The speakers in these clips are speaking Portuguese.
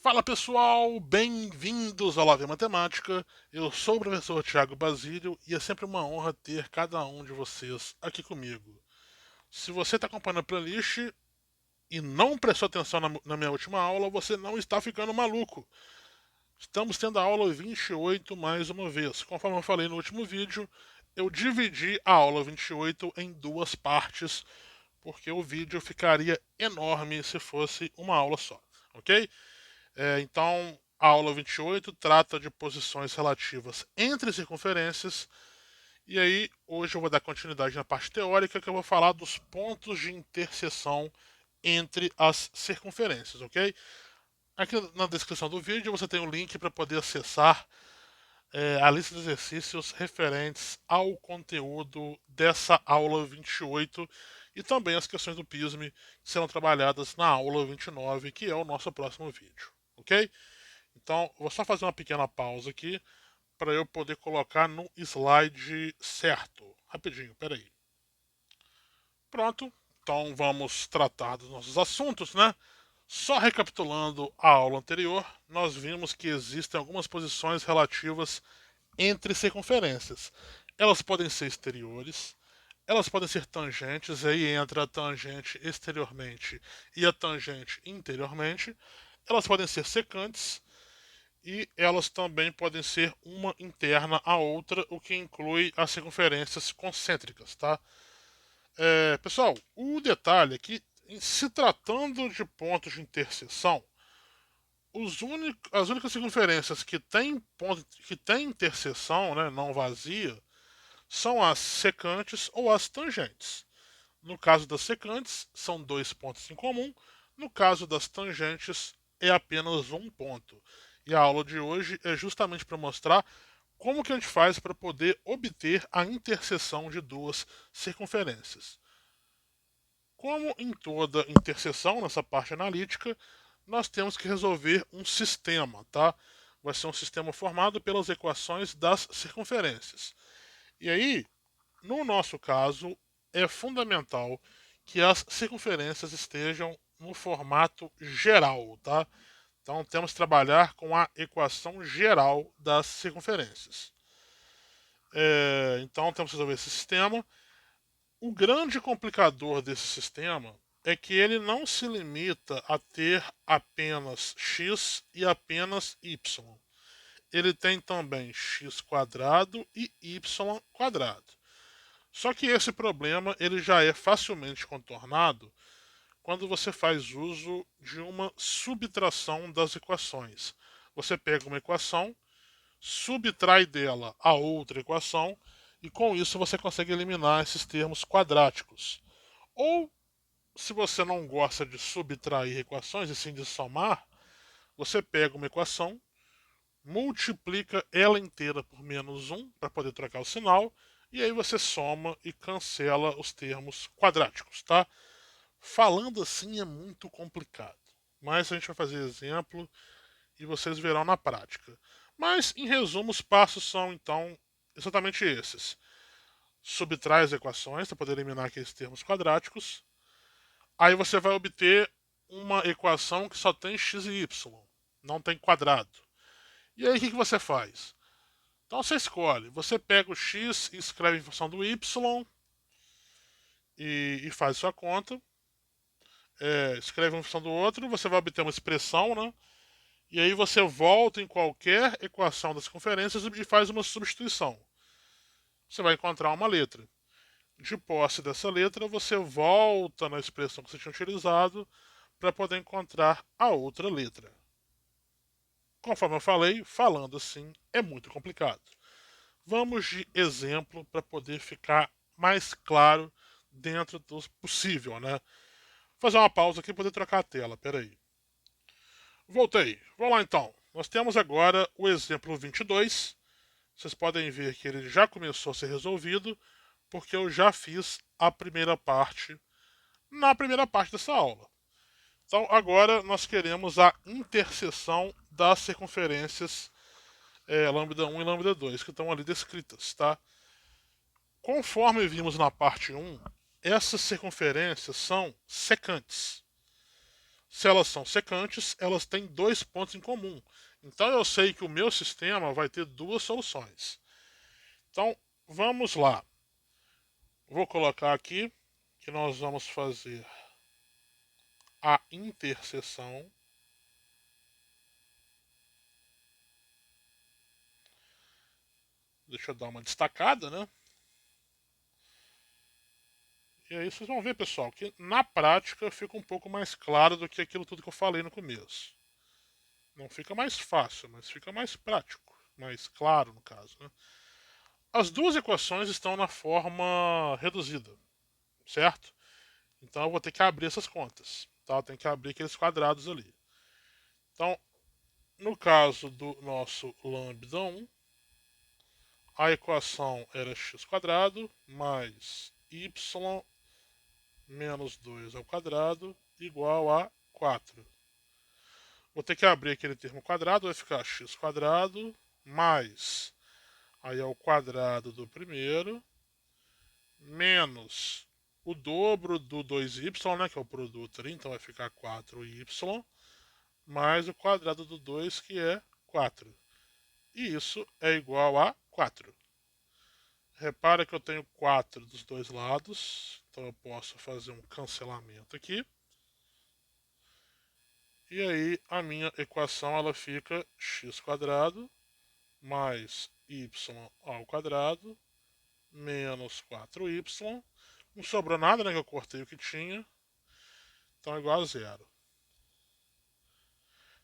Fala pessoal, bem-vindos ao Lave Matemática. Eu sou o professor Thiago Basílio e é sempre uma honra ter cada um de vocês aqui comigo. Se você está acompanhando a playlist e não prestou atenção na minha última aula, você não está ficando maluco. Estamos tendo a aula 28 mais uma vez. Conforme eu falei no último vídeo, eu dividi a aula 28 em duas partes, porque o vídeo ficaria enorme se fosse uma aula só, ok? Então, a aula 28 trata de posições relativas entre circunferências. E aí, hoje eu vou dar continuidade na parte teórica, que eu vou falar dos pontos de interseção entre as circunferências, ok? Aqui na descrição do vídeo você tem o link para poder acessar a lista de exercícios referentes ao conteúdo dessa aula 28 e também as questões do PISME que serão trabalhadas na aula 29, que é o nosso próximo vídeo, ok? Então, vou só fazer uma pequena pausa aqui para eu poder colocar no slide certo. Rapidinho, peraí. Pronto. Então, vamos tratar dos nossos assuntos, né? Só recapitulando a aula anterior, nós vimos que existem algumas posições relativas entre circunferências. Elas podem ser exteriores, elas podem ser tangentes, aí entra a tangente exteriormente e a tangente interiormente. Elas podem ser secantes, e elas também podem ser uma interna à outra, o que inclui as circunferências concêntricas, tá? Pessoal, o detalhe é que, se tratando de pontos de interseção, as únicas circunferências que têm interseção, né, não vazia, são as secantes ou as tangentes. No caso das secantes, são dois pontos em comum. No caso das tangentes, é apenas um ponto. E a aula de hoje é justamente para mostrar como que a gente faz para poder obter a interseção de duas circunferências. Como em toda interseção, nessa parte analítica, nós temos que resolver um sistema, tá? Vai ser um sistema formado pelas equações das circunferências. E aí, no nosso caso, é fundamental que as circunferências estejam no formato geral, tá? Então temos que trabalhar com a equação geral das circunferências. Então temos que resolver esse sistema. O grande complicador desse sistema é que ele não se limita a ter apenas x e apenas y. Ele tem também x quadrado e y quadrado. Só que esse problema ele já é facilmente contornado quando você faz uso de uma subtração das equações. Você pega uma equação, subtrai dela a outra equação e com isso você consegue eliminar esses termos quadráticos. Ou, se você não gosta de subtrair equações e sim de somar, você pega uma equação, multiplica ela inteira por menos 1 para poder trocar o sinal, e aí você soma e cancela os termos quadráticos, tá? Falando assim é muito complicado, mas a gente vai fazer exemplo e vocês verão na prática. Mas, em resumo, os passos são então exatamente esses. Subtrai as equações para poder eliminar aqueles termos quadráticos. Aí você vai obter uma equação que só tem x e y, não tem quadrado. E aí o que você faz? Então você escolhe, você pega o x e escreve em função do y e faz sua conta. Escreve uma função do outro, você vai obter uma expressão, né? E aí você volta em qualquer equação das circunferências e faz uma substituição. Você vai encontrar uma letra. De posse dessa letra, você volta na expressão que você tinha utilizado para poder encontrar a outra letra. Conforme eu falei, falando assim é muito complicado. Vamos de exemplo para poder ficar mais claro dentro do possível, né? Vou fazer uma pausa aqui para poder trocar a tela, peraí. Voltei. Vamos lá então. Nós temos agora o exemplo 22. Vocês podem ver que ele já começou a ser resolvido, porque eu já fiz a primeira parte na primeira parte dessa aula. Então agora nós queremos a interseção das circunferências lambda 1 e lambda 2, que estão ali descritas, tá? Conforme vimos na parte 1, essas circunferências são secantes. se elas são secantes, elas têm dois pontos em comum. Então eu sei que o meu sistema vai ter duas soluções. Então, vamos lá. Vou colocar aqui que nós vamos fazer a interseção. Deixa eu dar uma destacada, né? E aí vocês vão ver, pessoal, que na prática fica um pouco mais claro do que aquilo tudo que eu falei no começo. Não fica mais fácil, mas fica mais prático, mais claro no caso, né? As duas equações estão na forma reduzida, certo? Então eu vou ter que abrir essas contas, tá? Eu tenho que abrir aqueles quadrados ali. Então, no caso do nosso lambda 1, a equação era x² mais y menos 2 ao quadrado igual a 4. Vou ter que abrir aquele termo quadrado, vai ficar x² mais, aí é o quadrado do primeiro, menos o dobro do 2y, né, que é o produto ali, então vai ficar 4y, mais o quadrado do 2, que é 4. E isso é igual a 4. Repara que eu tenho 4 dos dois lados, então eu posso fazer um cancelamento aqui. E aí a minha equação ela fica x² mais y ao quadrado menos 4y. Não sobrou nada, né? Que eu cortei o que tinha. Então é igual a zero.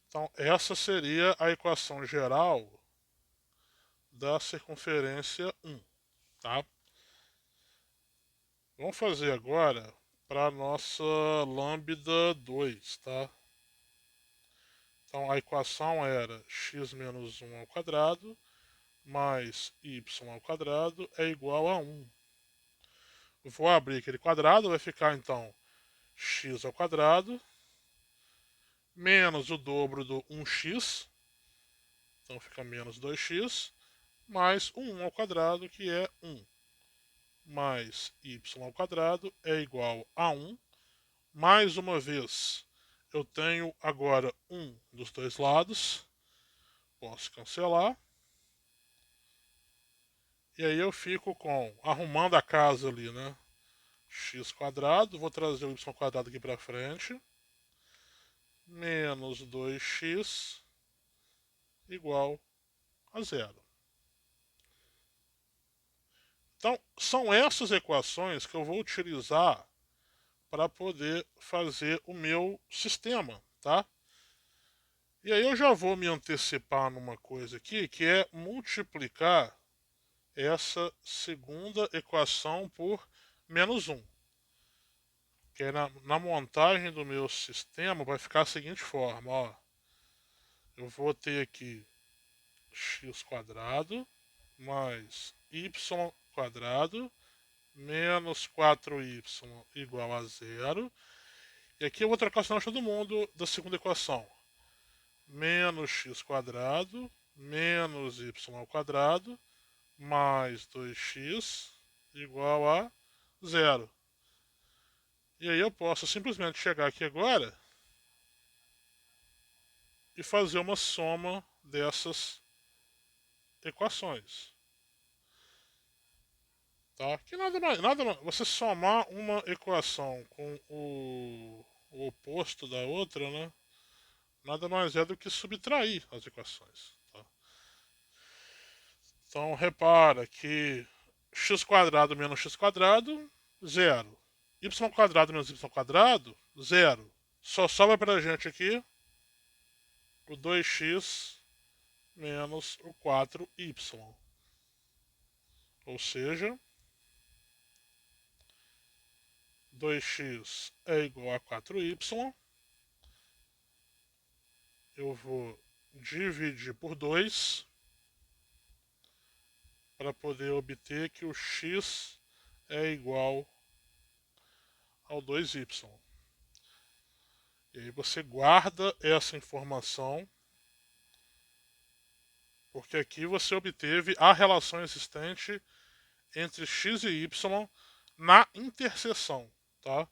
Então essa seria a equação geral da circunferência 1. Tá? Vamos fazer agora para a nossa lambda 2. Tá? Então a equação era x menos 1 ao quadrado mais y ao quadrado é igual a 1. Vou abrir aquele quadrado, vai ficar então x ao quadrado menos o dobro do 1x, então fica menos 2x, mais o 1 ao quadrado, que é 1, mais y ao quadrado é igual a 1. Mais uma vez, eu tenho agora 1 dos dois lados, posso cancelar. E aí eu fico com, arrumando a casa ali, né? x², vou trazer o y² aqui para frente, menos 2x igual a zero. Então, são essas equações que eu vou utilizar para poder fazer o meu sistema, tá? E aí eu já vou me antecipar numa coisa aqui, que é multiplicar essa segunda equação por menos 1. Que é na montagem do meu sistema vai ficar da seguinte forma, ó. Eu vou ter aqui x² mais y² menos 4y igual a zero. E aqui eu vou trocar o sinal de todo mundo da segunda equação. Menos x² menos y² mais 2x igual a zero. E aí eu posso simplesmente chegar aqui agora e fazer uma soma dessas equações. Tá? Que nada mais, você somar uma equação com o oposto da outra, né? Nada mais é do que subtrair as equações. Tá? Então repara que x² menos x², zero. Y² menos y², zero. Só sobra pra gente aqui o 2x menos o 4y. Ou seja, 2x é igual a 4y. Eu vou dividir por 2 para poder obter que o x é igual ao 2y. E aí você guarda essa informação, porque aqui você obteve a relação existente entre x e y na interseção, tá?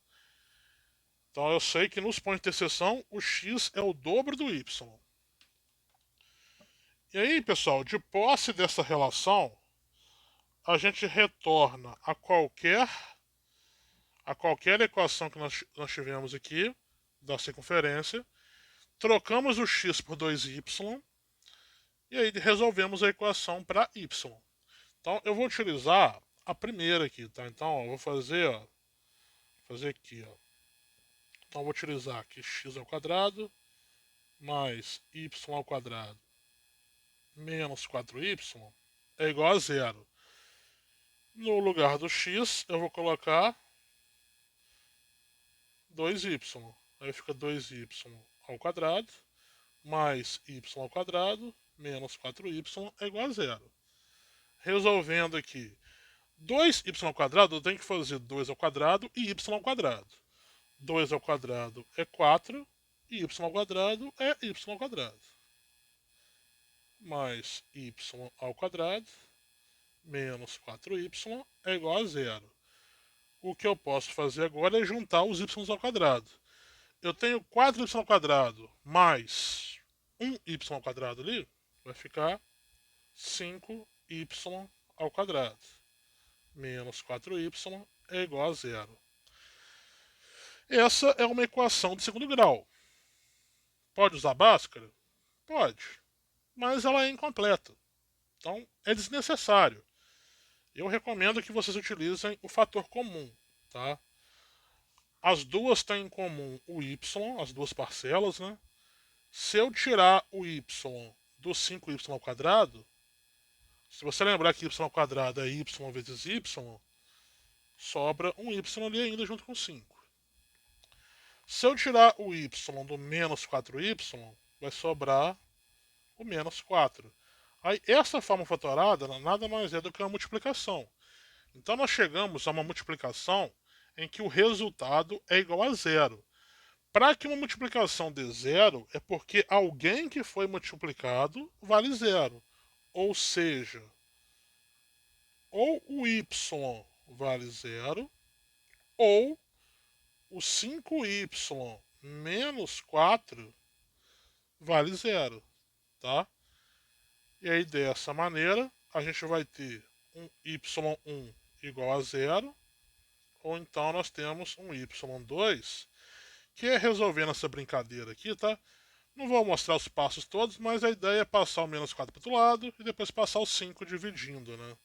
Então eu sei que nos pontos de interseção o x é o dobro do y. E aí, pessoal, de posse dessa relação, a gente retorna a qualquer equação que nós tivemos aqui da circunferência, trocamos o x por 2y e aí resolvemos a equação para y. Então eu vou utilizar a primeira aqui, tá? Então eu vou fazer aqui, ó. Então eu vou utilizar aqui x ao quadrado mais y ao quadrado menos 4y é igual a zero. No lugar do x eu vou colocar 2y. Aí fica 2y ao quadrado mais y ao quadrado menos 4y é igual a zero. Resolvendo aqui 2y ao quadrado, eu tenho que fazer 2 ao quadrado e y ao quadrado. 2 ao quadrado é 4 e y ao quadrado é y ao quadrado. Mais y ao quadrado menos 4y é igual a zero. O que eu posso fazer agora é juntar os y ao quadrado. Eu tenho 4y ao quadrado mais 1y ao quadrado ali, vai ficar 5y ao quadrado menos 4y é igual a zero. Essa é uma equação de segundo grau. Pode usar Bhaskara? Pode, mas ela é incompleta. Então é desnecessário. Eu recomendo que vocês utilizem o fator comum, tá? As duas têm em comum o y, as duas parcelas, né? Se eu tirar o y do 5y ao quadrado, se você lembrar que y ao quadrado é y vezes y, sobra um y ali ainda junto com 5. Se eu tirar o y do menos 4y, vai sobrar o menos 4. Aí, essa forma fatorada nada mais é do que uma multiplicação. Então, nós chegamos a uma multiplicação em que o resultado é igual a zero. Para que uma multiplicação dê zero, é porque alguém que foi multiplicado vale zero. Ou seja, ou o y vale zero, ou o 5y menos 4 vale zero, tá? E aí, dessa maneira, a gente vai ter um y1 igual a zero, ou então nós temos um y2, que é resolvendo essa brincadeira aqui, tá? Não vou mostrar os passos todos, mas a ideia é passar o menos 4 para o outro lado e depois passar o 5 dividindo, né?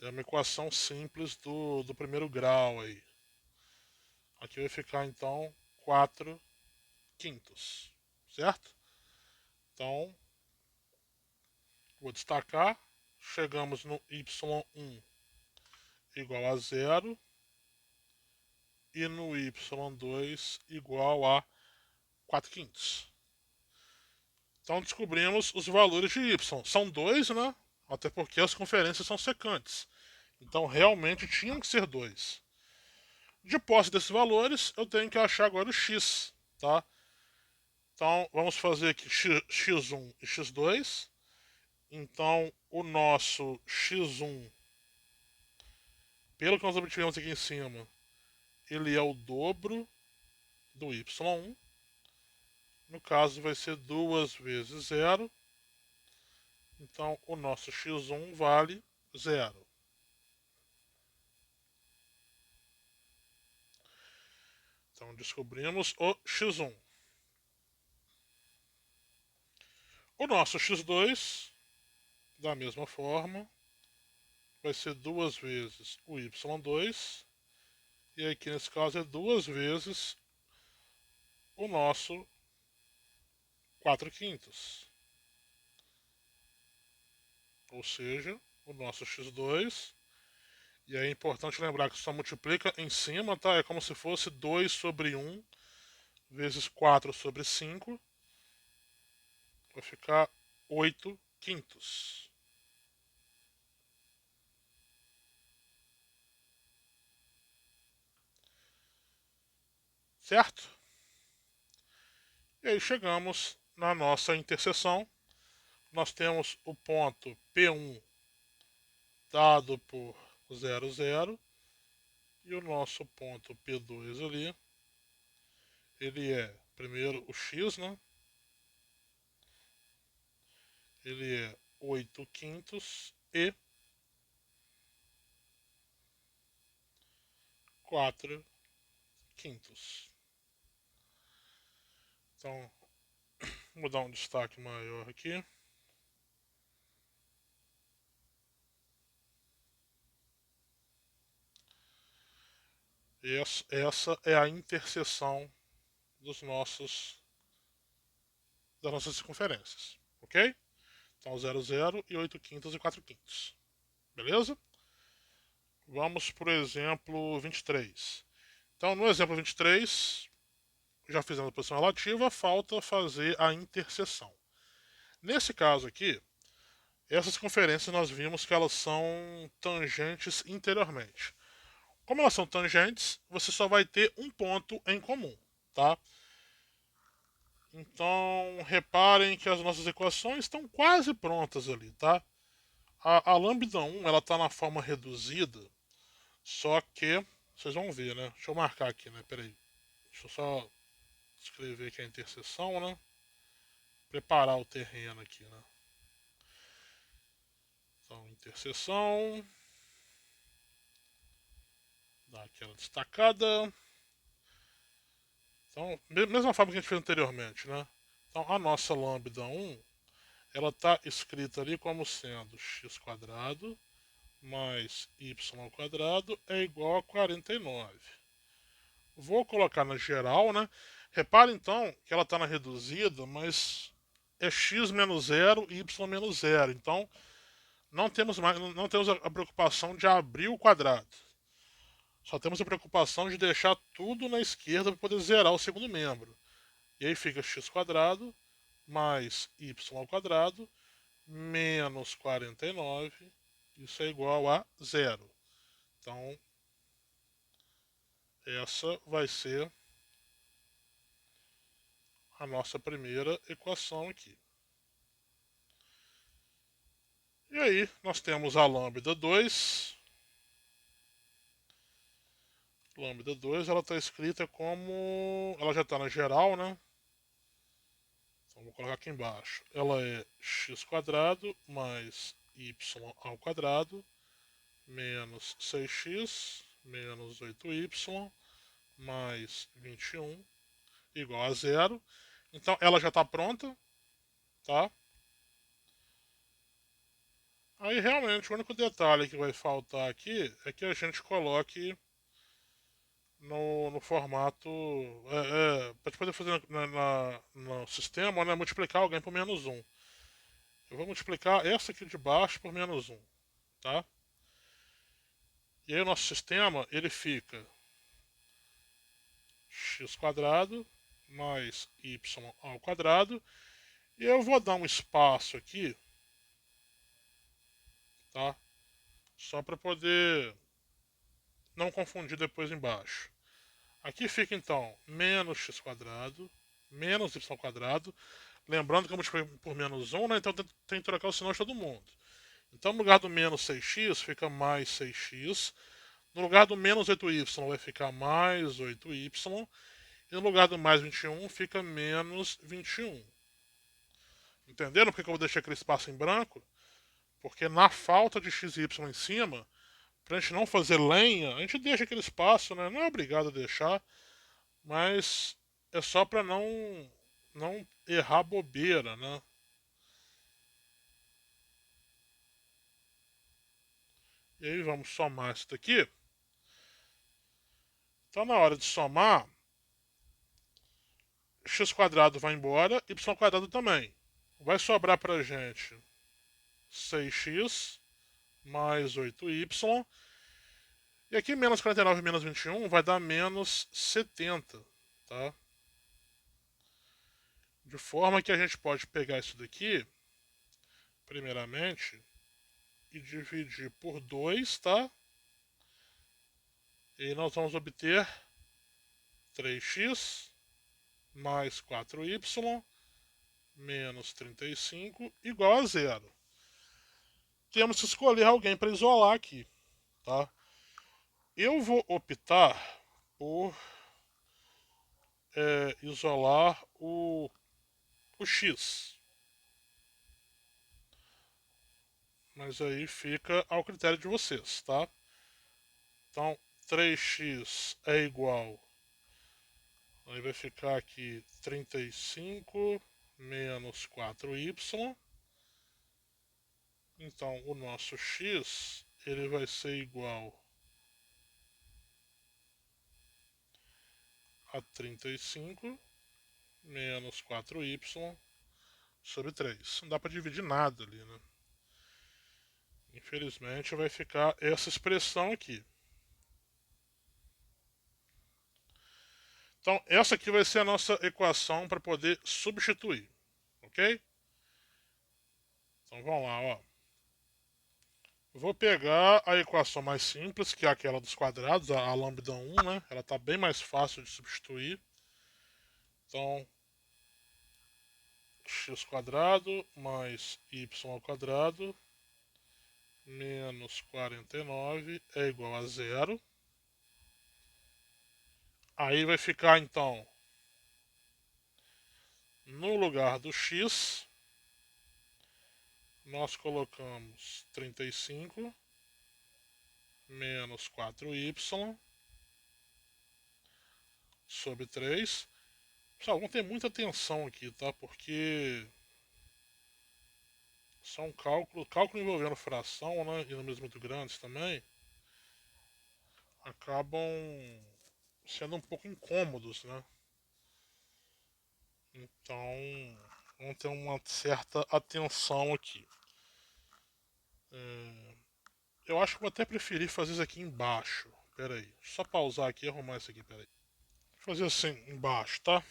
É uma equação simples do primeiro grau aí. Aqui vai ficar então 4 quintos, certo? Então, vou destacar, chegamos no y1 igual a zero e no y2 igual a 4 quintos. Então descobrimos os valores de y. São 2, né? Até porque as conferências são secantes. Então realmente tinham que ser 2. De posse desses valores, eu tenho que achar agora o x, tá? Então vamos fazer aqui x1 e x2. Então o nosso x1, pelo que nós obtivemos aqui em cima, ele é o dobro do y1. No caso vai ser 2 vezes 0. Então o nosso x1 vale 0. Então descobrimos o x1. O nosso x2, da mesma forma, vai ser 2 vezes o y2. E aqui nesse caso é 2 vezes o nosso 4 quintos. Ou seja, o nosso x2. E é importante lembrar que só multiplica em cima, tá? É como se fosse 2 sobre 1 vezes 4 sobre 5. Vai ficar 8 quintos. Certo? E aí chegamos na nossa interseção. Nós temos o ponto P1 dado por 0, 0. E o nosso ponto P2 ali ele é, primeiro, o x, né? Ele é 8 quintos e 4 quintos. Então, vou dar um destaque maior aqui. Essa é a interseção dos das nossas circunferências, ok? Então 0, 0 e 8 quintos e 4 quintos. Beleza? Vamos para o exemplo 23. Então, no exemplo 23, já fizemos a posição relativa, falta fazer a interseção. Nesse caso aqui, essas circunferências nós vimos que elas são tangentes interiormente. Como elas são tangentes, você só vai ter um ponto em comum, tá? Então, reparem que as nossas equações estão quase prontas ali, tá? A lambda 1, ela está na forma reduzida, só que, vocês vão ver, né? Deixa eu marcar aqui, né? Peraí. Deixa eu só escrever aqui a interseção, né? Preparar o terreno aqui, né? Então, interseção. Dá aquela destacada. Então, mesma forma que a gente fez anteriormente, né? Então, a nossa lambda 1, ela está escrita ali como sendo x quadrado mais y ao quadrado é igual a 49. Vou colocar na geral, né? Repare então que ela está na reduzida, mas é x menos 0 e y menos 0. Então, não temos a preocupação de abrir o quadrado. Só temos a preocupação de deixar tudo na esquerda para poder zerar o segundo membro. E aí fica x quadrado mais y ao quadrado menos 49. Isso é igual a zero. Então, essa vai ser a nossa primeira equação aqui. E aí, nós temos a lambda 2. Lambda 2, ela está escrita como... Ela já está na geral, né? Então, vou colocar aqui embaixo. Ela é x quadrado mais y ao quadrado menos 6x menos 8y mais 21 igual a zero. Então, ela já está pronta, tá? Aí, realmente, o único detalhe que vai faltar aqui é que a gente coloque no formato para poder fazer no sistema, né, multiplicar alguém por menos um. Eu vou multiplicar essa aqui de baixo por menos um, tá? E aí o nosso sistema ele fica x quadrado mais y ao quadrado. E eu vou dar um espaço aqui, tá? Só para poder não confundir depois embaixo. Aqui fica então menos x quadrado menos y ao quadrado. Lembrando que eu multipliquei por menos 1, né? Então tem que trocar o sinal de todo mundo. Então no lugar do menos 6x fica mais 6x. No lugar do menos 8y vai ficar mais 8y. E no lugar do mais 21 fica menos 21. Entenderam por que eu vou deixar aquele espaço em branco? Porque na falta de x e y em cima, pra gente não fazer lenha, a gente deixa aquele espaço, né? Não é obrigado a deixar, mas é só para não errar bobeira, né? E aí vamos somar isso daqui. Então na hora de somar, x quadrado vai embora, y quadrado também. Vai sobrar pra gente 6x mais 8y. E aqui menos 49 menos 21 vai dar menos 70, tá? De forma que a gente pode pegar isso daqui, primeiramente, e dividir por 2, tá? E nós vamos obter 3x mais 4y menos 35 igual a zero. Temos que escolher alguém para isolar aqui, tá? Eu vou optar por isolar o x. Mas aí fica ao critério de vocês, tá? Então, 3x é igual. Aí vai ficar aqui 35 menos 4y. Então, o nosso x ele vai ser igual a 35 menos 4y sobre 3. Não dá para dividir nada ali, né? Infelizmente vai ficar essa expressão aqui. Então, essa aqui vai ser a nossa equação para poder substituir, ok? Então, vamos lá, ó. Vou pegar a equação mais simples, que é aquela dos quadrados, a lambda 1, né? Ela está bem mais fácil de substituir. Então, x quadrado mais y ao quadrado menos 49 é igual a zero. Aí vai ficar, então, no lugar do x, nós colocamos 35 menos 4y sobre 3. Pessoal, vamos ter muita atenção aqui, tá? Porque são cálculo envolvendo fração, né? E números muito grandes também, acabam sendo um pouco incômodos, né? Então, vamos ter uma certa atenção aqui. Eu acho que vou até preferir fazer isso aqui embaixo. Pera aí, só pausar aqui e arrumar isso aqui, pera aí. Vou fazer assim, embaixo, tá?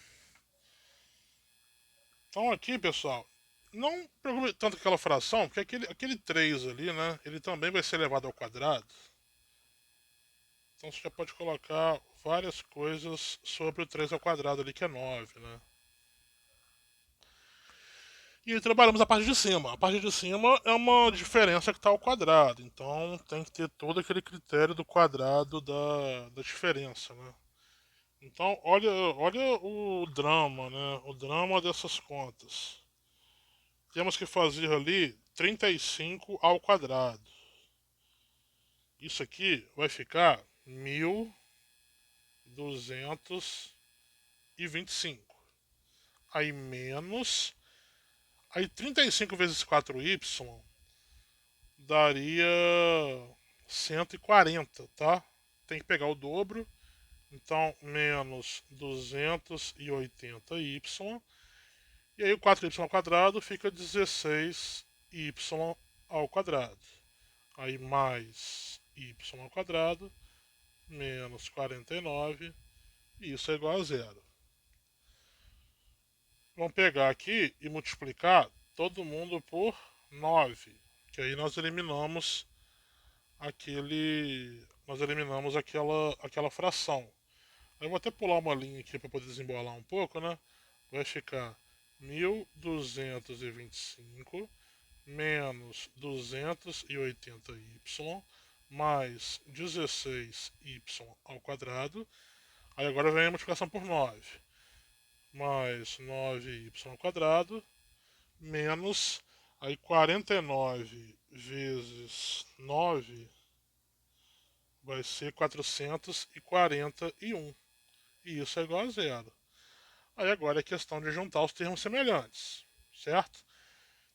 Então aqui, pessoal, não preocupe tanto com aquela fração, porque aquele 3 ali, né? Ele também vai ser elevado ao quadrado. Então você já pode colocar várias coisas sobre o 3 ao quadrado ali, que é 9, né? E trabalhamos a parte de cima. A parte de cima é uma diferença que está ao quadrado. Então tem que ter todo aquele critério do quadrado da diferença, né? Então olha o drama, né? O drama dessas contas. Temos que fazer ali 35 ao quadrado. Isso aqui vai ficar 1225. Aí menos. Aí 35 vezes 4y daria 140, tá? Tem que pegar o dobro. Então, menos 280y. E aí o 4y ao quadrado fica 16y ao quadrado. Aí mais y ao quadrado menos 49. E isso é igual a zero. Vamos pegar aqui e multiplicar todo mundo por 9. Que aí nós eliminamos aquela fração. Eu vou até pular uma linha aqui para poder desembolar um pouco, né? Vai ficar 1225 menos 280y mais 16y ao quadrado. Aí agora vem a multiplicação por 9. Mais 9y ao quadrado menos aí 49 vezes 9 vai ser 441. E isso é igual a zero. Aí agora é questão de juntar os termos semelhantes, certo?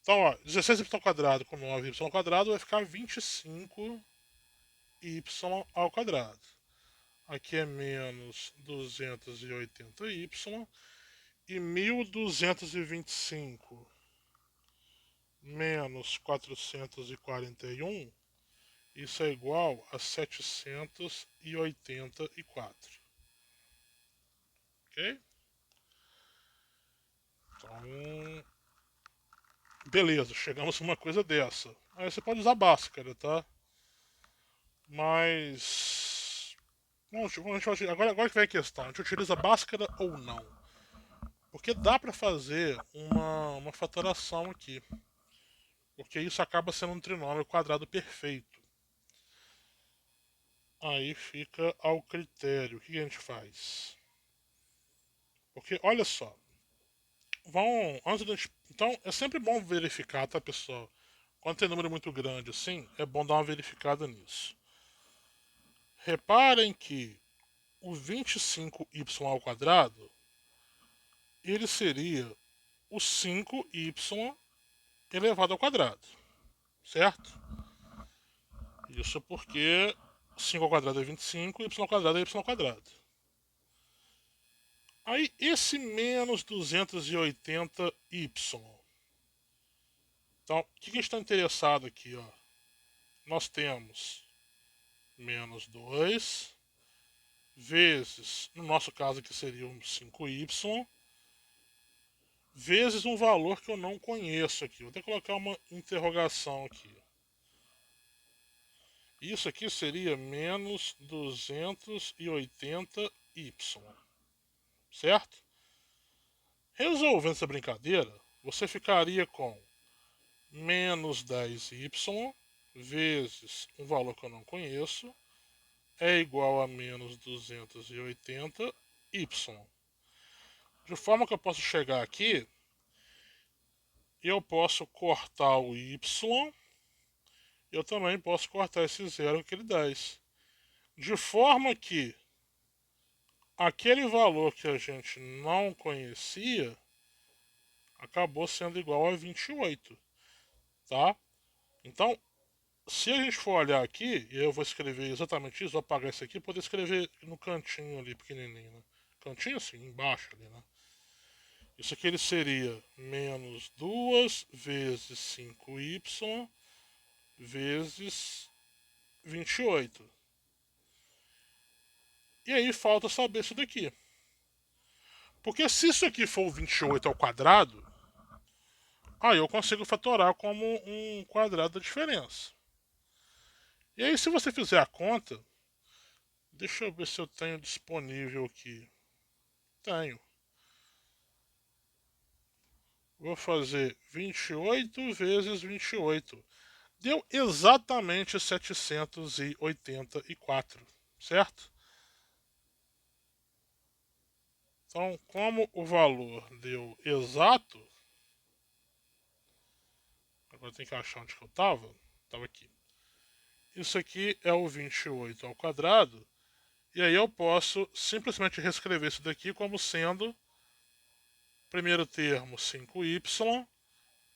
Então, ó, 16y ao quadrado com 9y ao quadrado vai ficar 25y ao quadrado. Aqui é menos 280y e 1225 menos 441, isso é igual a 784. Ok? Então, beleza, chegamos a uma coisa dessa. Aí você pode usar Bhaskara, tá? Mas. Agora que vem a questão: a gente utiliza Bhaskara ou não? Porque dá para fazer uma fatoração aqui. Porque isso acaba sendo um trinômio quadrado perfeito. Aí fica ao critério. O que a gente faz? Porque, olha só, antes da gente, então, é sempre bom verificar, tá, pessoal? Quando tem número muito grande assim, é bom dar uma verificada nisso. Reparem que o 25y ao quadrado, ele seria o 5y elevado ao quadrado, certo? Isso porque 5 ao quadrado é 25, y ao quadrado é y ao quadrado. Aí, esse menos 280y. Então, o que a gente está interessado aqui? Ó? Nós temos menos 2 vezes, no nosso caso aqui seria um 5y, vezes um valor que eu não conheço aqui. Vou até colocar uma interrogação aqui. Isso aqui seria menos 280y, certo? Resolvendo essa brincadeira, você ficaria com menos 10y vezes um valor que eu não conheço é igual a menos 280y. De forma que eu posso chegar aqui, eu posso cortar o y, eu também posso cortar esse zero com aquele 10. De forma que aquele valor que a gente não conhecia acabou sendo igual a 28, tá? Então, se a gente for olhar aqui, e eu vou escrever exatamente isso, vou apagar isso aqui, poder escrever no cantinho ali, pequenininho, né? Cantinho assim, embaixo ali, né? Isso aqui ele seria menos 2 vezes 5y vezes 28. E aí falta saber isso daqui. Porque se isso aqui for o 28 ao quadrado, aí eu consigo fatorar como um quadrado da diferença. E aí se você fizer a conta, deixa eu ver se eu tenho disponível aqui. Tenho. Vou fazer 28 vezes 28. Deu exatamente 784, certo? Então, como o valor deu exato, agora tem que achar onde que eu estava. Estava aqui. Isso aqui é o 28 ao quadrado. E aí eu posso simplesmente reescrever isso daqui como sendo primeiro termo 5y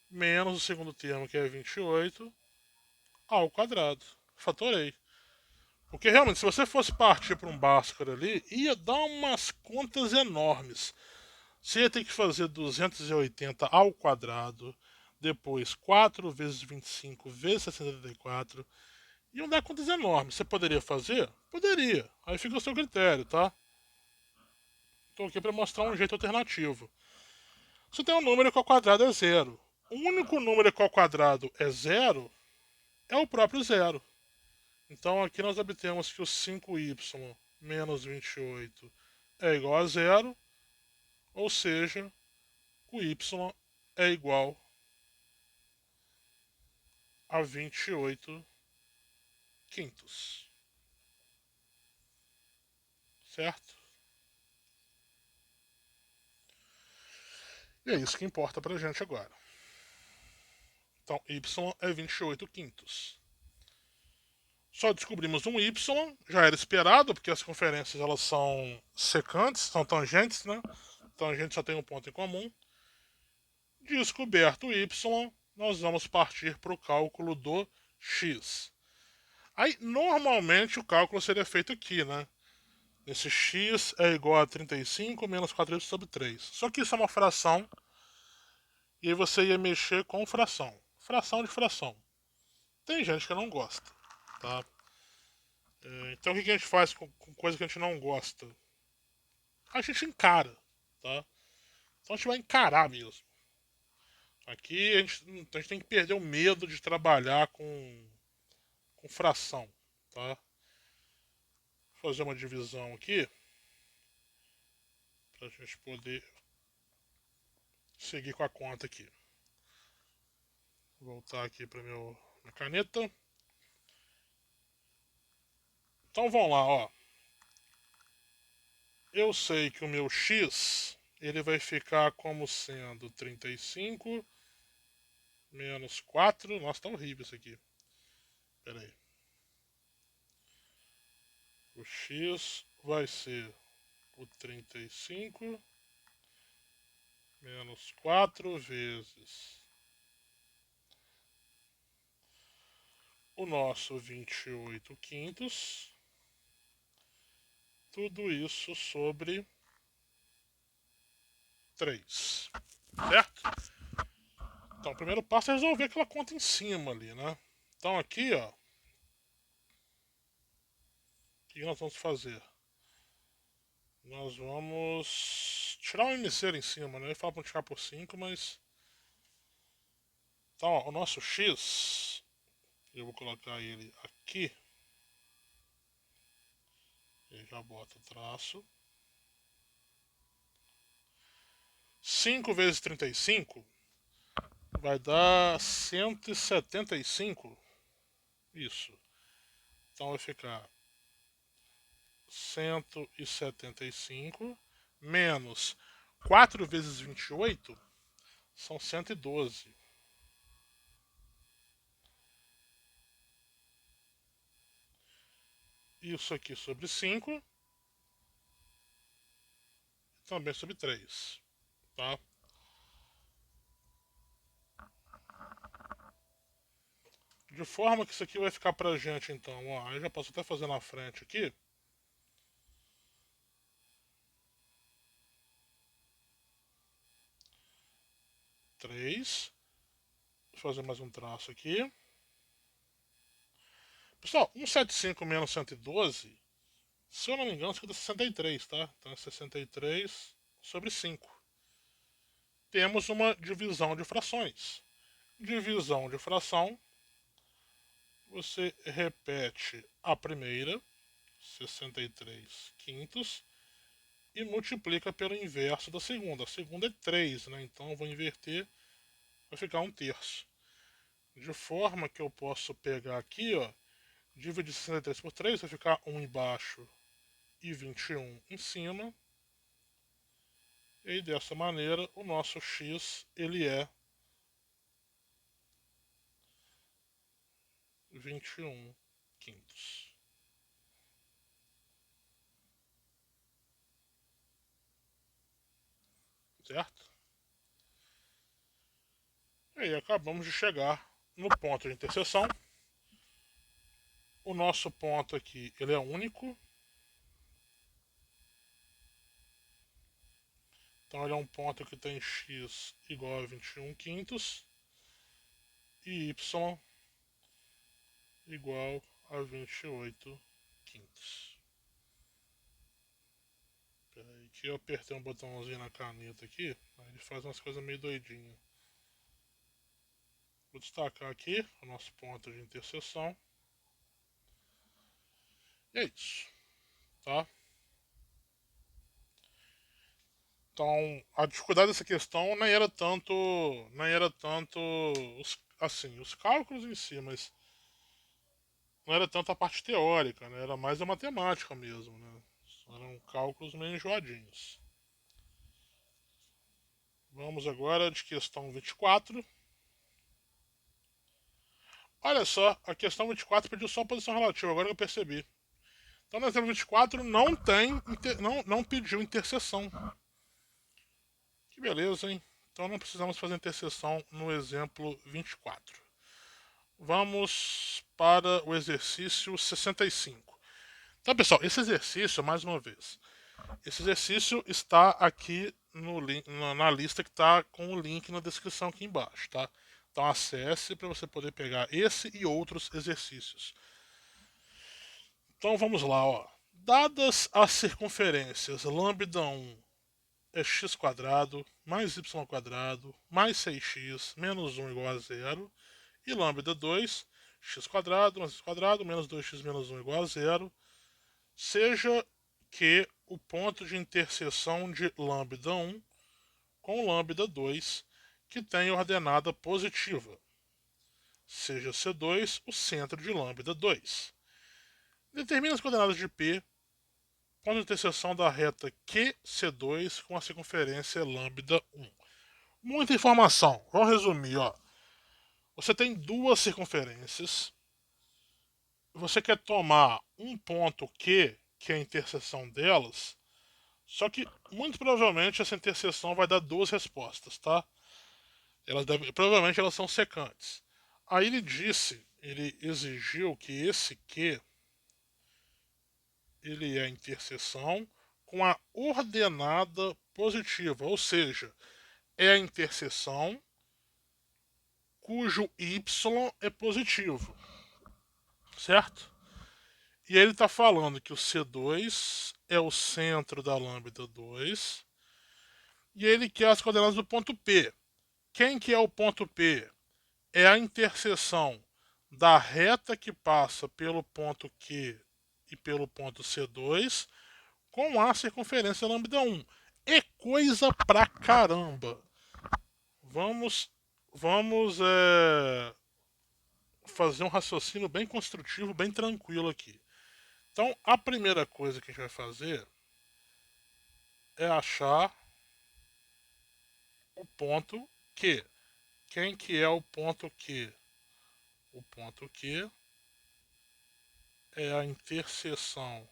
menos o segundo termo que é 28 ao quadrado. Fatorei. Porque realmente, se você fosse partir para um Bhaskara ali, ia dar umas contas enormes. Você ia ter que fazer 280 ao quadrado, depois 4 vezes 25 vezes 684. Iam dar contas enormes. Você poderia fazer? Poderia. Aí fica o seu critério, tá? Estou aqui para mostrar um jeito alternativo. Você tem um número que ao quadrado é zero. O único número que ao quadrado é zero é o próprio zero. Então aqui nós obtemos que o 5y menos 28 é igual a zero, ou seja, o y é igual a 28 quintos. Certo? E é isso que importa pra gente agora. Então, y é 28 quintos. Só descobrimos um y, já era esperado, porque as conferências elas são secantes, são tangentes, né? Então a gente só tem um ponto em comum. Descoberto o y, nós vamos partir para o cálculo do x. Aí, normalmente, o cálculo seria feito aqui, né? Esse x é igual a 35 menos 4 sobre 3. Só que isso é uma fração, e aí você ia mexer com fração. Fração de fração. Tem gente que não gosta, tá? Então o que a gente faz com coisa que a gente não gosta? A gente encara, tá? Então a gente vai encarar mesmo. Aqui a gente tem que perder o medo de trabalhar com fração, tá? Vou fazer uma divisão aqui para a gente poder seguir com a conta aqui. Vou voltar aqui para minha caneta. Então vamos lá, ó. Eu sei que o meu x ele vai ficar como sendo 35 menos 4. Nossa, tá horrível isso aqui. Pera aí. O x vai ser o 35 menos 4 vezes o nosso 28 quintos. Tudo isso sobre 3. Certo? Então, o primeiro passo é resolver aquela conta em cima ali, né? Então, aqui, ó. O que nós vamos fazer? Nós vamos tirar o MC em cima, né? Eu ia falar para multiplicar por 5, mas... Então, ó, o nosso x, eu vou colocar ele aqui. E já bota o traço. 5 vezes 35 vai dar 175. Isso. Então vai ficar 175 menos 4 vezes 28 são 112. Isso aqui sobre 5, também sobre 3, tá? De forma que isso aqui vai ficar pra gente, então, ó, eu já posso até fazer na frente aqui. Três. Vou fazer mais um traço aqui. Pessoal, 175 menos 112, se eu não me engano, fica 63, tá? Então é 63 sobre 5. Temos uma divisão de frações. Divisão de fração, você repete a primeira, 63 quintos, e multiplica pelo inverso da segunda. A segunda é 3, né? Então eu vou inverter, vai ficar 1/3. De forma que eu posso pegar aqui, ó, dividir 63 por 3, vai ficar 1 embaixo e 21 em cima. E dessa maneira o nosso x ele é 21 quintos. Certo? E aí acabamos de chegar no ponto de interseção. O nosso ponto aqui ele é único. Então ele é um ponto que tem x igual a 21 quintos e y igual a 28 quintos. Peraí que eu apertei um botãozinho na caneta aqui, aí ele faz umas coisas meio doidinhas. Vou destacar aqui o nosso ponto de interseção. E é isso, tá? Então, a dificuldade dessa questão nem era tanto os cálculos em si, mas não era tanto a parte teórica, né? Era mais a matemática mesmo, né? Eram cálculos meio enjoadinhos. Vamos agora de questão 24. Olha só, a questão 24 pediu só a posição relativa, agora que eu percebi. Então, no exemplo 24 não pediu interseção. Que beleza, hein? Então não precisamos fazer interseção no exemplo 24. Vamos para o exercício 65. Então, pessoal, esse exercício, mais uma vez, esse exercício está aqui na lista que está com o link na descrição aqui embaixo, tá? Então acesse para você poder pegar esse e outros exercícios. Então vamos lá, ó. Dadas as circunferências lambda 1 é x² mais y² mais 6x menos 1 igual a 0, e lambda 2, x² mais y² menos 2x menos 1 igual a 0, seja que o ponto de interseção de lambda 1 com lambda 2 que tem ordenada positiva, seja C2 o centro de lambda 2. Determine as coordenadas de P ponto de interseção da reta QC2 com a circunferência lambda 1. Muita informação. Vamos resumir, ó. Você tem duas circunferências. Você quer tomar um ponto Q, que é a interseção delas, só que muito provavelmente essa interseção vai dar duas respostas, tá? Provavelmente elas são secantes. Aí ele exigiu que esse Q ele é a interseção com a ordenada positiva, ou seja, é a interseção cujo y é positivo, certo? E ele está falando que o C2 é o centro da lambda 2 e ele quer as coordenadas do ponto P. Quem que é o ponto P? É a interseção da reta que passa pelo ponto Q e pelo ponto C2 com a circunferência lambda 1. É coisa pra caramba. Vamos fazer um raciocínio bem construtivo, bem tranquilo aqui. Então, a primeira coisa que a gente vai fazer é achar o ponto Q. Quem que é o ponto Q? O ponto Q é a interseção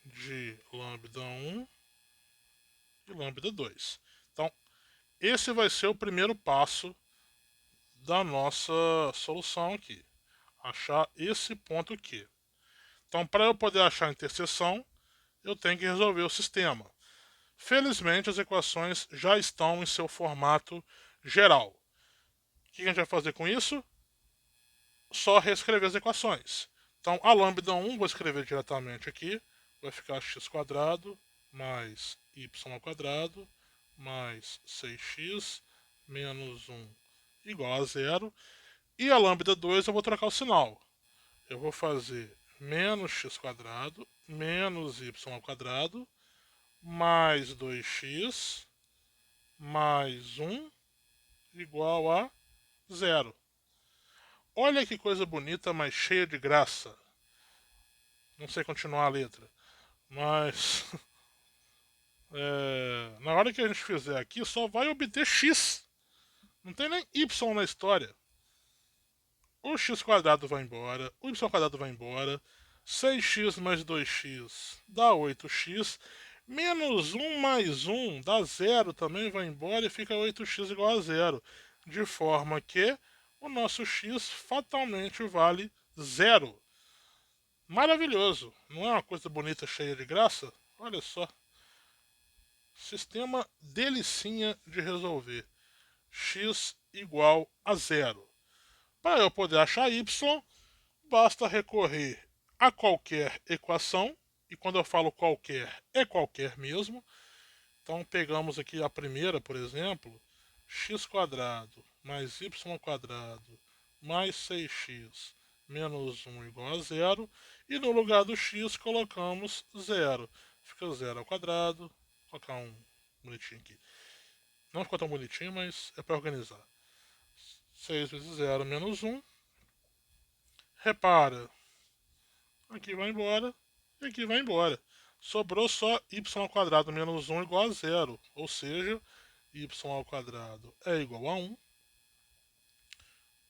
de lambda 1 e lambda 2. Então, esse vai ser o primeiro passo da nossa solução aqui. Achar esse ponto Q. Então, para eu poder achar a interseção, eu tenho que resolver o sistema. Felizmente, as equações já estão em seu formato geral. O que a gente vai fazer com isso? Só reescrever as equações. Então, a lambda 1, vou escrever diretamente aqui, vai ficar x² mais y² mais 6x menos 1 igual a zero. E a lambda 2 eu vou trocar o sinal. Eu vou fazer menos x² menos y² mais 2x mais 1 igual a zero. Olha que coisa bonita, mas cheia de graça. Não sei continuar a letra. Mas na hora que a gente fizer aqui, só vai obter x. Não tem nem y na história. O x² vai embora, o y² vai embora. 6x mais 2x dá 8x. Menos 1 mais 1 dá 0, também vai embora e fica 8x igual a 0. De forma que o nosso x fatalmente vale 0. Maravilhoso! Não é uma coisa bonita, cheia de graça? Olha só. Sistema delicinha de resolver. X igual a 0. Para eu poder achar y, basta recorrer a qualquer equação. E quando eu falo qualquer, é qualquer mesmo. Então pegamos aqui a primeira, por exemplo, x² mais y² mais 6x menos 1 igual a 0. E no lugar do x colocamos 0. Fica 0². Vou colocar um bonitinho aqui. Não ficou tão bonitinho, mas é para organizar. 6 vezes 0 menos 1. Repara, aqui vai embora e aqui vai embora. Sobrou só y² menos 1 igual a 0. Ou seja, y² é igual a 1.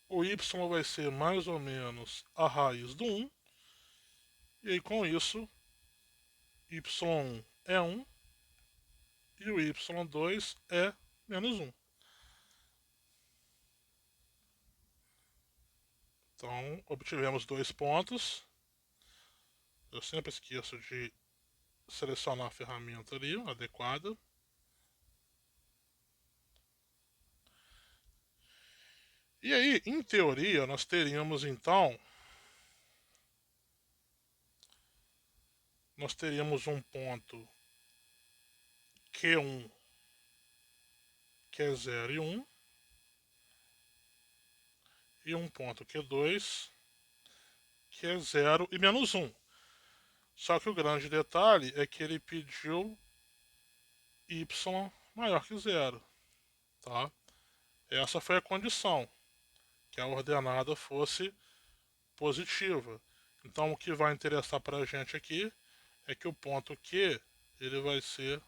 O y vai ser mais ou menos a raiz do 1. E aí com isso, y1 é 1 e o y2 é menos 1. Então, obtivemos 2 pontos. Eu sempre esqueço de selecionar a ferramenta ali, adequada. E aí, em teoria, nós teríamos então um ponto Q1 que é 0 e 1 e um ponto Q2 que é 0 e menos 1. Só que o grande detalhe é que ele pediu y maior que 0. Tá? Essa foi a condição, que a ordenada fosse positiva. Então o que vai interessar para a gente aqui é que o ponto Q ele vai ser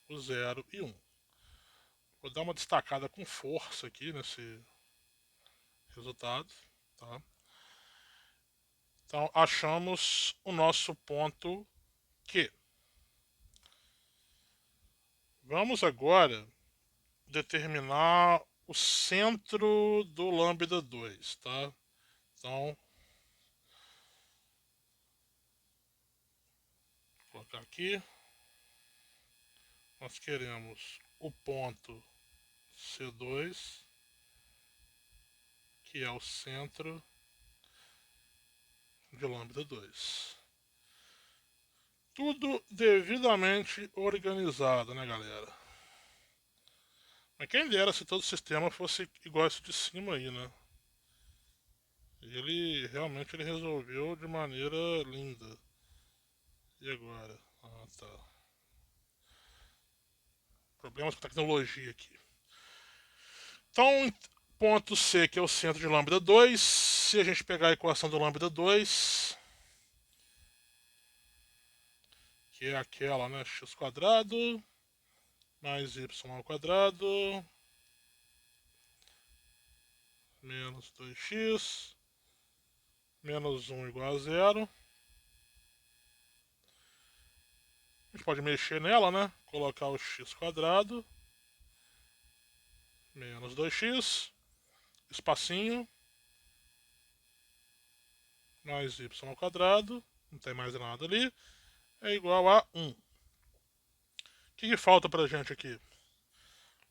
o 0 e 1. Vou dar uma destacada com força aqui nesse resultado. Tá? Então achamos o nosso ponto Q. Vamos agora determinar o centro do lambda 2, tá? Então, vou colocar aqui. Nós queremos o ponto C2, que é o centro de lambda 2. Tudo devidamente organizado, né, galera? Mas quem dera se todo o sistema fosse igual esse de cima aí, né? Ele realmente ele resolveu de maneira linda. E agora? Ah, tá. Problemas com tecnologia aqui. Então, ponto C, que é o centro de lambda 2. Se a gente pegar a equação do lambda 2, que é aquela, né? X quadrado mais y ao quadrado menos 2x menos 1 igual a 0. A gente pode mexer nela, né? Colocar o x quadrado menos 2x, espacinho, mais y ao quadrado, não tem mais nada ali, é igual a 1. O que falta pra gente aqui?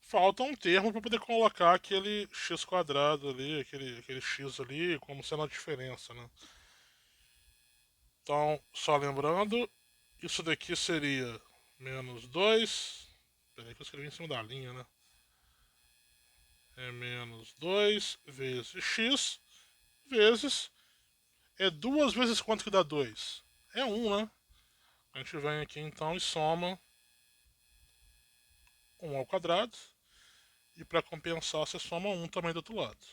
Falta um termo para poder colocar aquele x quadrado ali, aquele x ali, como sendo a diferença, né? Então, só lembrando, isso daqui seria menos 2. Peraí que eu escrevi em cima da linha, né? É menos 2 vezes x vezes. É 2 vezes quanto que dá 2? É 1, né? A gente vem aqui então e soma 1 ao quadrado. E para compensar, você soma 1 também do outro lado.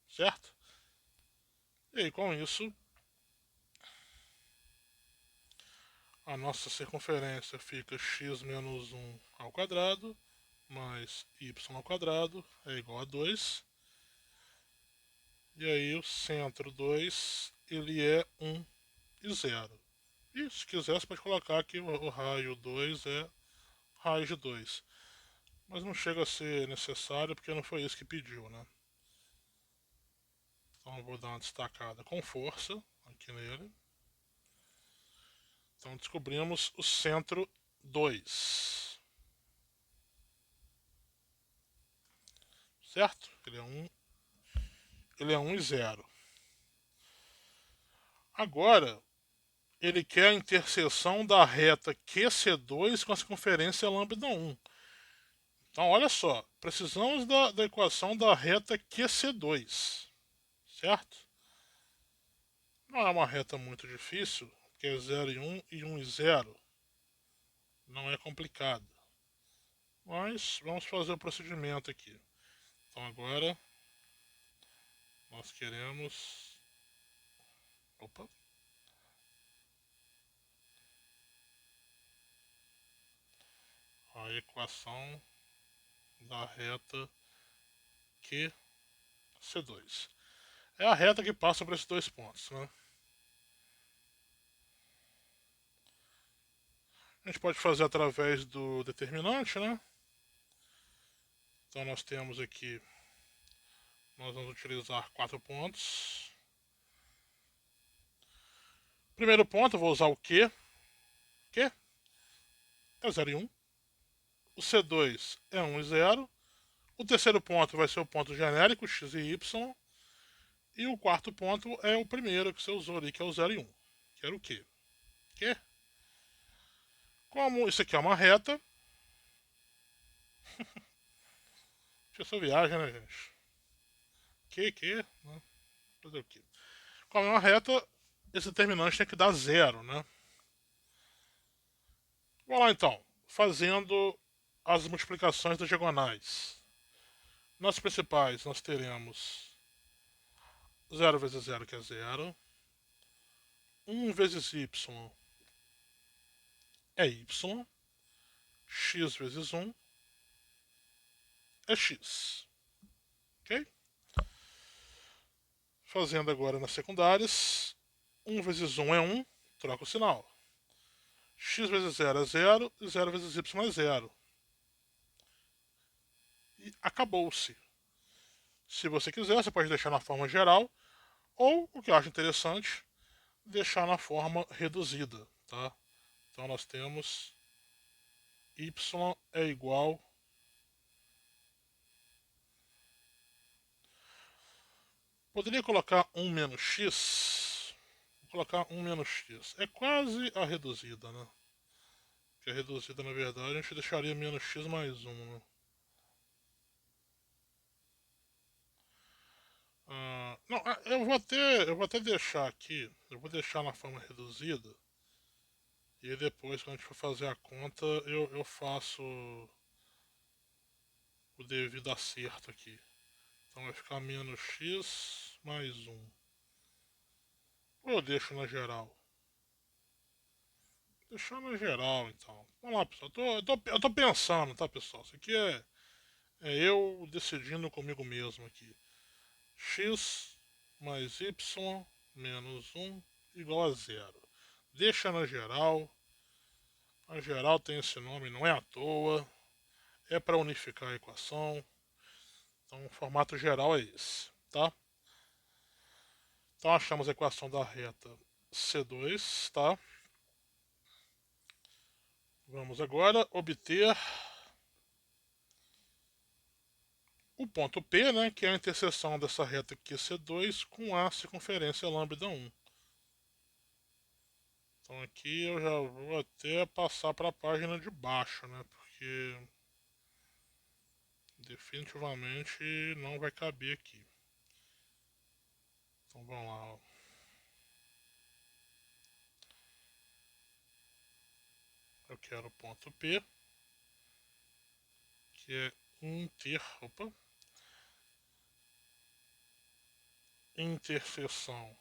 Certo? E aí, com isso, a nossa circunferência fica x menos 1 ao quadrado mais y ao quadrado é igual a 2. E aí o centro 2 ele é 1 e 0. E se quiser você pode colocar que o raio 2 é raiz de 2. Mas não chega a ser necessário porque não foi isso que pediu, né? Então eu vou dar uma destacada com força aqui nele. Então descobrimos o centro 2. Certo? Ele é 1 e 0. Agora, ele quer a interseção da reta QC2 com a circunferência lambda 1. Então, olha só, precisamos da equação da reta QC2, certo? Não é uma reta muito difícil, que é 0 e 1 e 1 e 0. Não é complicado. Mas vamos fazer o procedimento aqui. Então agora nós queremos... Opa! A equação da reta QC2. É a reta que passa por esses dois pontos, né? A gente pode fazer através do determinante, né? Então nós temos aqui, nós vamos utilizar 4 pontos. Primeiro ponto, eu vou usar o Q. Q é 0 e 1. O C2 é 1 e 0. O terceiro ponto vai ser o ponto genérico, x e y. E o quarto ponto é o primeiro que você usou ali, que é o 0 e 1. Que era o Q. Q. Como isso aqui é uma reta... Deixa eu viagem, né, gente? Q, né? Fazer o quê? Como é uma reta, esse determinante tem que dar 0, né? Vamos lá então, fazendo as multiplicações das diagonais. Nas principais nós teremos 0 vezes 0, que é 0. 1 vezes y é y, x vezes 1 é x. Ok? Fazendo agora nas secundárias, 1 vezes 1 é 1, troca o sinal. X vezes 0 é 0 e 0 vezes y é 0. E acabou-se. Se você quiser, você pode deixar na forma geral, ou, o que eu acho interessante, deixar na forma reduzida. Tá? Então nós temos y é igual. Poderia colocar 1 menos x? Vou colocar 1 menos x. É quase a reduzida, né? Que a reduzida, na verdade, a gente deixaria menos x mais 1, né? Não, eu vou até deixar aqui, eu vou deixar na forma reduzida, e aí depois, quando a gente for fazer a conta, eu faço o devido acerto aqui. Então vai ficar menos x mais 1. Ou eu deixo na geral? Deixar na geral, então. Vamos lá, pessoal. Eu tô pensando, tá, pessoal? Isso aqui é eu decidindo comigo mesmo aqui. X mais y menos 1 igual a 0. Deixa na geral. A geral tem esse nome, não é à toa. É para unificar a equação. Então o formato geral é esse, tá? Então achamos a equação da reta C2, tá? Vamos agora obter o ponto P, né, que é a interseção dessa reta aqui C2 com a circunferência lambda 1. Então aqui eu já vou até passar para a página de baixo, né, porque definitivamente não vai caber aqui. Então vamos lá, ó. Eu quero o ponto P, que é interseção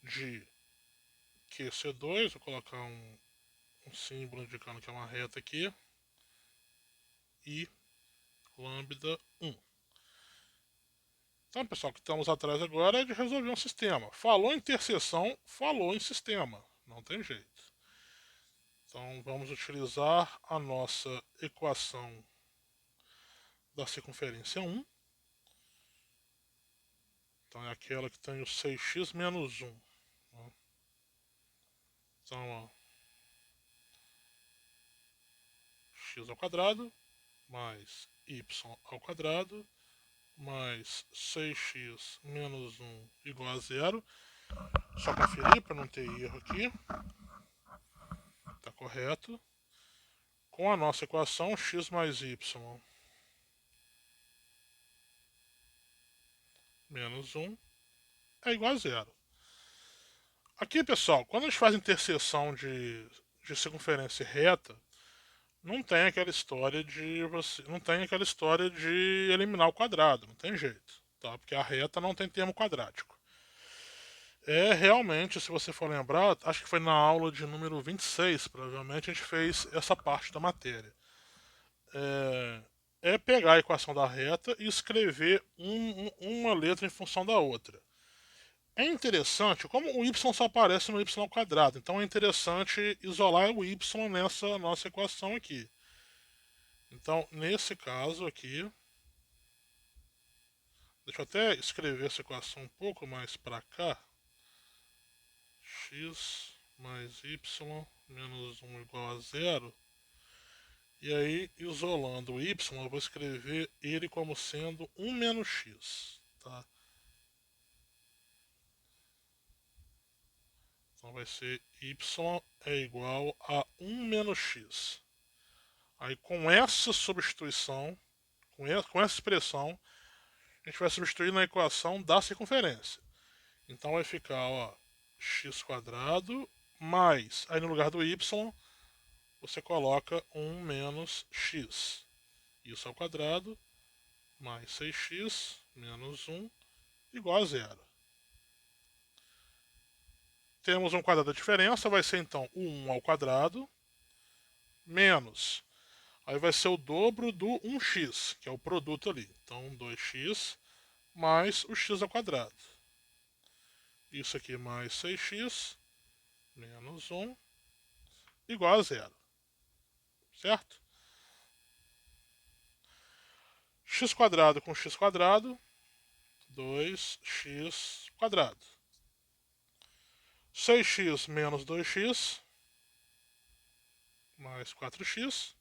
de QC2, vou colocar um símbolo indicando que é uma reta aqui, e lambda 1. Então, pessoal, o que estamos atrás agora é de resolver um sistema. Falou em interseção, falou em sistema. Não tem jeito. Então, vamos utilizar a nossa equação da circunferência 1. Então, é aquela que tem o 6x menos 1. Então, ó, x ao quadrado mais y ao quadrado mais 6x menos 1 igual a 0. Só conferir para não ter erro aqui. Está correto. Com a nossa equação, x mais y menos 1 é igual a 0. Aqui, pessoal, quando a gente faz interseção de circunferência reta, não tem aquela história de eliminar o quadrado, não tem jeito, tá? Porque a reta não tem termo quadrático. É realmente, se você for lembrar, acho que foi na aula de número 26, provavelmente a gente fez essa parte da matéria. É pegar a equação da reta e escrever uma letra em função da outra. É interessante, como o y só aparece no y ao quadrado, então é interessante isolar o y nessa nossa equação aqui. Então, nesse caso aqui, deixa eu até escrever essa equação um pouco mais para cá. X mais y menos 1 igual a 0. E aí, isolando o y, eu vou escrever ele como sendo 1 menos x. Tá? Então vai ser y é igual a 1 menos x. Aí com essa substituição, com essa expressão, a gente vai substituir na equação da circunferência. Então vai ficar, ó, x quadrado mais, aí no lugar do y, você coloca 1 menos x. Isso ao quadrado mais 6x menos 1 igual a 0. Temos um quadrado da diferença, vai ser então o 1 ao quadrado menos. Aí vai ser o dobro do 1x, que é o produto ali. Então 2x mais o x ao quadrado. Isso aqui mais 6x menos 1 igual a zero. Certo? X quadrado com x quadrado, 2x quadrado. 6x menos 2x mais 4x.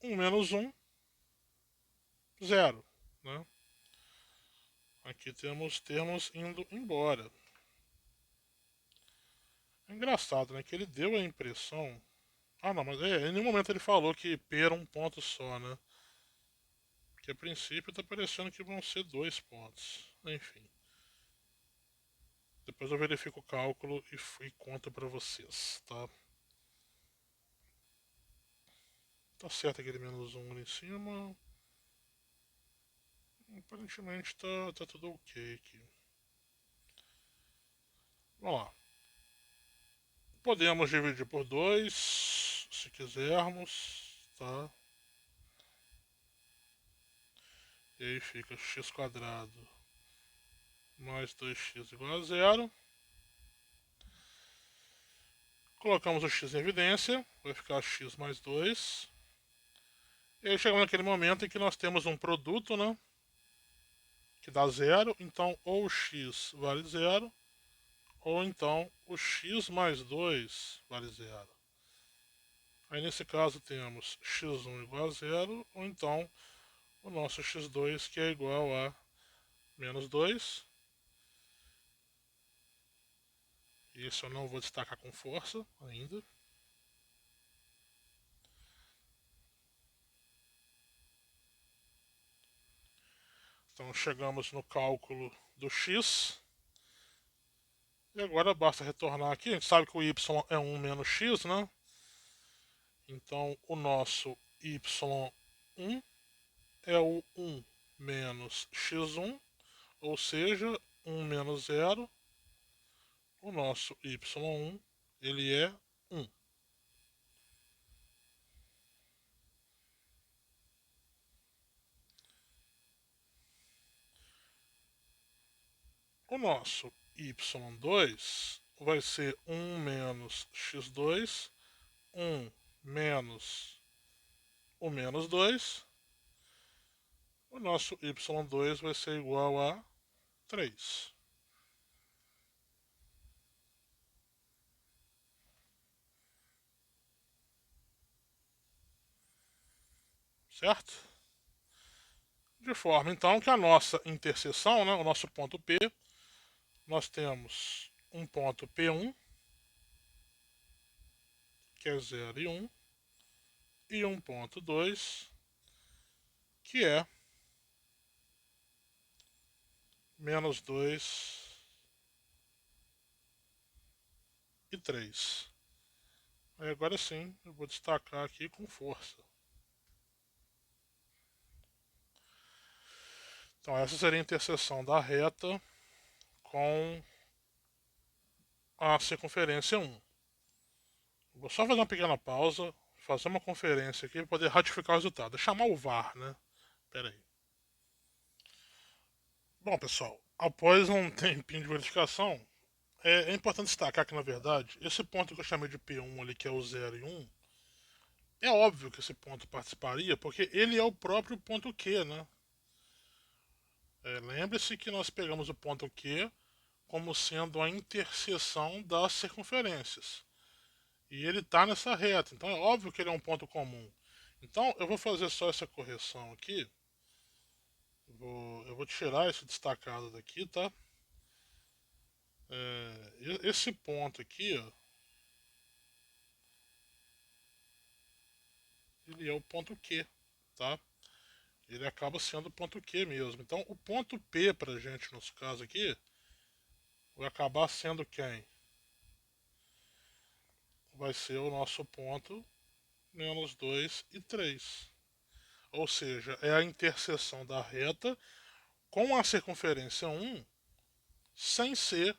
1 menos 1, 0. Né? Aqui temos termos indo embora. É engraçado, né? Que ele deu a impressão. Ah, não, mas em nenhum momento ele falou que P era um ponto só, né? Que a princípio tá parecendo que vão ser 2 pontos. Enfim. Depois eu verifico o cálculo e conto pra vocês, tá? Tá certo aquele menos 1 ali em cima. Aparentemente tá tudo ok aqui. Vamos lá. Podemos dividir por 2, se quisermos, tá? E aí fica x quadrado mais 2x igual a zero. Colocamos o x em evidência, vai ficar x mais 2. E aí chegamos naquele momento em que nós temos um produto, né? Que dá zero, então ou o x vale zero, ou então o x mais 2 vale zero. Aí nesse caso temos x1 igual a zero, ou então o nosso x2 que é igual a menos 2. Isso eu não vou destacar com força ainda. Então chegamos no cálculo do x. E agora basta retornar aqui. A gente sabe que o y é 1 menos x, né? Então o nosso y1 é o 1 menos x1, ou seja, 1 menos 0. O nosso y1 ele é 1. O nosso y2 vai ser 1 menos x2, 1 menos o menos 2. O nosso y2 vai ser igual a 3. Certo? De forma então que a nossa interseção, né, o nosso ponto P, nós temos um ponto P1, que é 0 e 1, e um ponto 2, que é menos 2 e 3. Aí agora sim, eu vou destacar aqui com força. Então essa seria a interseção da reta com a circunferência 1. Vou só fazer uma pequena pausa, fazer uma conferência aqui para poder ratificar o resultado. Chamar o VAR, né? Pera aí. Bom, pessoal, após um tempinho de verificação, é importante destacar que, na verdade, esse ponto que eu chamei de P1 ali, que é o 0 e 1, é óbvio que esse ponto participaria, porque ele é o próprio ponto Q, né? Lembre-se que nós pegamos o ponto Q como sendo a interseção das circunferências. E ele está nessa reta, então é óbvio que ele é um ponto comum. Então eu vou fazer só essa correção aqui. Eu vou tirar esse destacado daqui, tá? Esse ponto aqui, ó, ele é o ponto Q, tá? Ele acaba sendo o ponto Q mesmo. Então o ponto P pra gente, no caso aqui, vai acabar sendo quem? Vai ser o nosso ponto menos 2 e 3. Ou seja, é a interseção da reta com a circunferência 1 sem ser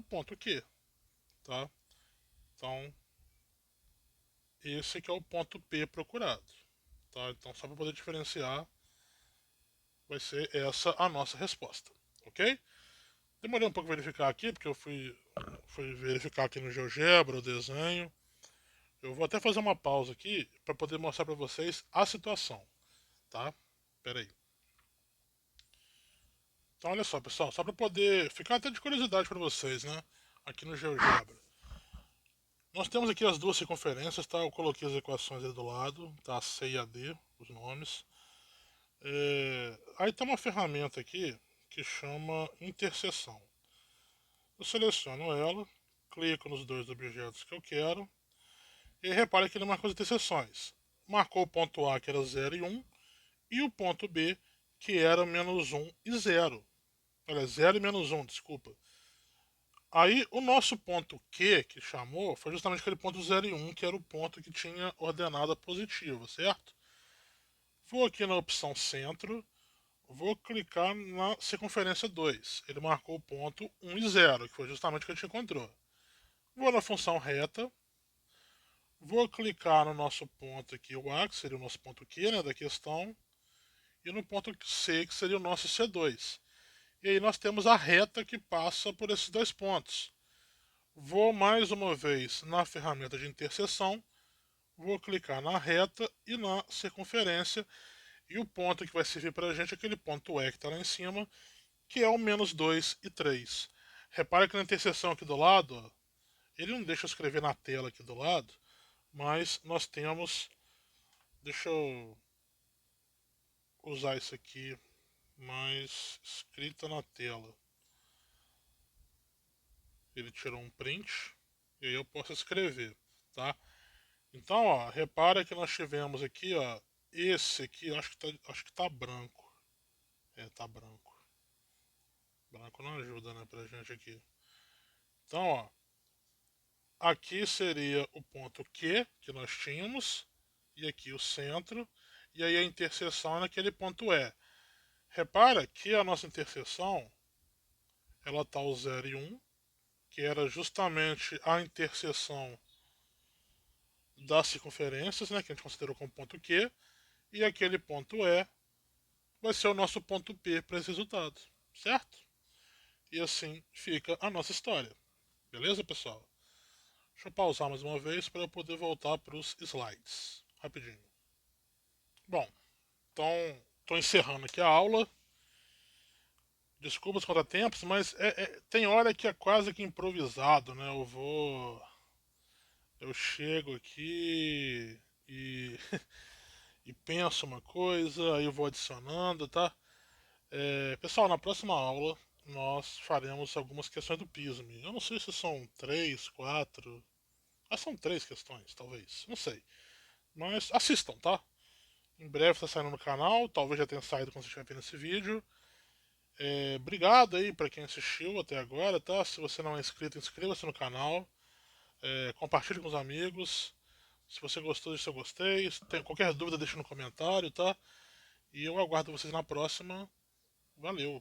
o ponto Q, tá? Então, esse que é o ponto P procurado, tá? Então, só para poder diferenciar, vai ser essa a nossa resposta, ok? Demorei um pouco verificar aqui, porque eu fui verificar aqui no GeoGebra o desenho. Eu vou até fazer uma pausa aqui para poder mostrar para vocês a situação, tá? Pera aí. Então, olha só, pessoal, só para poder ficar até de curiosidade para vocês, né? Aqui no GeoGebra. Nós temos aqui as duas circunferências, tá? Eu coloquei as equações ali do lado, tá? C e a D, os nomes. Aí tem uma ferramenta aqui que chama interseção. Eu seleciono ela, clico nos dois objetos que eu quero e repare que ele marcou as interseções. Marcou o ponto A, que era 0 e 1, e o ponto B, que era menos 1 e 0. Olha, 0 e menos 1, desculpa. Aí o nosso ponto Q, que chamou, foi justamente aquele ponto 0 e 1, que era o ponto que tinha ordenada positiva, certo? Vou aqui na opção centro, vou clicar na circunferência 2. Ele marcou o ponto 1 e 0, que foi justamente o que a gente encontrou. Vou na função reta, vou clicar no nosso ponto aqui, o A, que seria o nosso ponto Q, né, da questão, e no ponto C, que seria o nosso C2. E aí nós temos a reta que passa por esses dois pontos. Vou mais uma vez na ferramenta de interseção, vou clicar na reta e na circunferência, e o ponto que vai servir para a gente é aquele ponto E que está lá em cima, que é o menos 2 e 3. Repare que na interseção aqui do lado, ó, ele não deixa eu escrever na tela aqui do lado, mas nós temos, deixa eu usar isso aqui mais escrita na tela. Ele tirou um print e aí eu posso escrever, tá? Então, ó, repara que nós tivemos aqui, ó, esse aqui, acho que tá branco. Tá branco. Branco não ajuda, né, pra gente aqui. Então, ó, aqui seria o ponto Q que nós tínhamos, e aqui o centro, e aí a interseção é naquele ponto E. Repara que a nossa interseção, ela tá o 0 e 1, que era justamente a interseção das circunferências, né, que a gente considerou como ponto Q, e aquele ponto E vai ser o nosso ponto P para esse resultado, certo? E assim fica a nossa história. Beleza, pessoal? Deixa eu pausar mais uma vez para eu poder voltar para os slides. Rapidinho. Bom, então estou encerrando aqui a aula. Desculpa os contratempos, mas tem hora que é quase que improvisado, né? Eu chego aqui e, e penso uma coisa, aí eu vou adicionando, tá? Pessoal, na próxima aula nós faremos algumas questões do PISM. Eu não sei se são três, quatro. São três questões, talvez. Não sei. Mas assistam, tá? Em breve está saindo no canal. Talvez já tenha saído quando você estiver vendo esse vídeo. Obrigado aí para quem assistiu até agora, tá? Se você não é inscrito, inscreva-se no canal. Compartilhe com os amigos. Se você gostou, deixe seu gostei. Se tem qualquer dúvida, deixe no comentário, tá? E eu aguardo vocês na próxima. Valeu!